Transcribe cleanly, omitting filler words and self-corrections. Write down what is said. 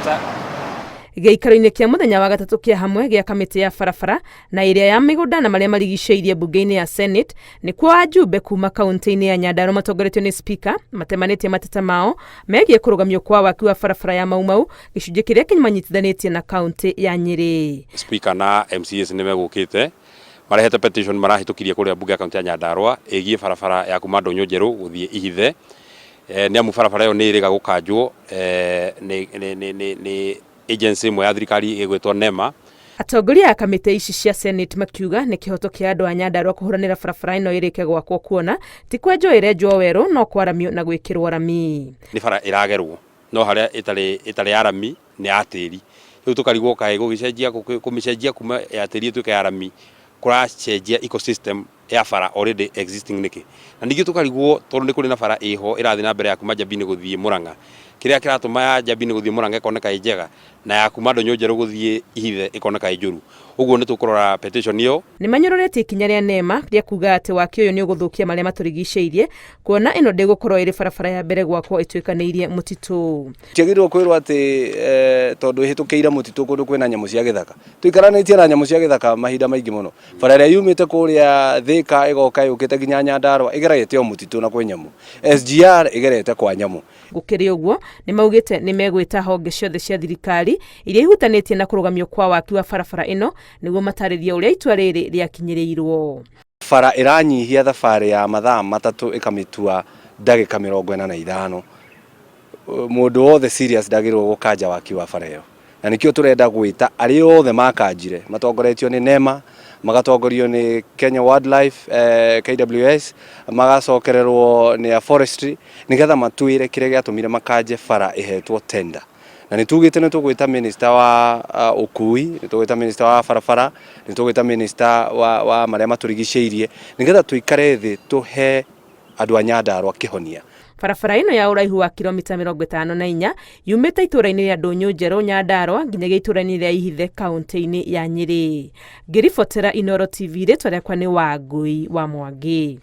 bata. Gĩikaro-inĩ kĩa mũthenya wa gatatũ kĩa hamwe gĩa kamĩtĩ ya barabara na ĩrĩa ya mĩgũnda na marĩa marigicĩirie mbunge-inĩ ya Senate nĩkuo ajumbe kuma kaunti-inĩ ya Nyandarua matongoretio nĩ speaker matemanĩtie mateta mao megiĩ kũrũgamio kwa waki wa barabara ya Mau Mau gĩcunjĩ kĩrĩa kĩmanyitithanĩtie na kaunti ya Nyeri. Speaker na MCAs nĩ megũkĩte marehete petition marahĩtũkirie kũrĩa mbunge ya kaunti ya Nyandarua ĩgiĩ barabara ya kuma Ndũnyũ Njerũ gũthiĩ Ihithe. Nĩ amu barabara ĩyo nĩ ĩrĩga gũkanjwo nĩ agency ĩmwe ya thirikari ĩgwĩtwo NEMA. Atongoria a kamĩtĩ ici cia Senate makiuga nĩ kĩhoto kĩa andũ a Nyandarua kũhũranĩra barabara ĩno ĩrĩke gwakwo kuona ti kwenjoere njwo werũ no kwaramio na gwĩkĩrwo rami. Nĩ bara ĩragerwo no harĩa ĩtarĩ ya rami nĩ ya tĩri. Rĩu tũkarigwo kaĩ gũgĩcenjia kũmĩcenjia kuma ya tĩri ĩtuĩke ya rami kũracenjia ecosystem ya bara already existing nĩkĩ. Na ningĩ tũkarigwo tondũ nĩ kũrĩ na bara ĩho ĩrathiĩ na mbere ya kuma Njambi-inĩ gũthiĩ Mũrang'a. Kĩrĩa kĩratũma ya Njambi-inĩ gũthiĩ Mũrang'a ĩkoneka ĩ njega na ya kuma Ndũnyũ Njerũ gũthiĩ Ihithe ĩkoneka ĩ njũru. Ũguo nĩ tũkũrora petition ĩyo. Nĩ manyororetie ikinya rĩa NEMA rĩa kuga atĩ waki ũyũ nĩ ũgũthũkia marĩa matũrigicĩirie kuona ĩno ndĩgũkorwo ĩrĩ barabara ya mbere gwakwo ĩtuĩkanĩirie mũtitũ. Tiagĩrĩirwo kwĩrwo atĩ tondũ ĩhĩtũkĩire mũtitũ kũndũ kwĩna nyamũ cia gĩthaka. Tũikaranĩtie na nyamũ cia gĩthaka mahinda maingĩ mũno. Bara ĩrĩa yumĩte kũrĩa Thĩka ĩgoka yũkĩte nginya Nyandarua ĩgerete o mũtitũ na kwĩ nyamũ. SGR ĩgerete kwa nyamũ. Gũkĩrĩ ũguo nĩ maugĩte nĩ megwĩta honge ciothe cia thirikari iria ihutanĩtie na kũrũgamio kwa waki wa barabara ĩno nĩguo matarĩrie ũrĩa itua rĩrĩ rĩakinyĩrĩirwo. Bara ĩranyihia thabarĩ ya mathaa matatũ ĩkamĩtua ndagĩka 45. Mũndũ wothe serious ndagĩrĩirwo gũkanja waki wa bara ĩyo. Na nĩkĩo tũrenda gwĩta arĩa othe makanjire matongoretio nĩ NEMA, magatongorio nĩ Kenya Wildlife KWS, magacokererwo nĩ Forestry nĩgetha matuĩre kĩrĩa gĩatũmire makanje bara ĩhetwo tender. Na nĩ tugĩte nĩ tũgwĩta minister wa ũkui, nĩ tũgwĩta minister wa barabara, nĩ tũgwĩta minister wa marĩa matũrigicĩirie nĩgetha tũikare thĩ tũhe andũ a Nyandarua kĩhonia. Barabara ĩno ya ũraihu wa kilomita 54 yumĩte itũra-inĩ rĩa Ndũnyũ Njerũ Nyandarua nginyagia itũra-inĩ rĩa Ihithe kaunti-inĩ ya Nyeri. Ngĩribotera Inooro TV rĩtwa rĩakwa nĩ Wangui wa Mwangi.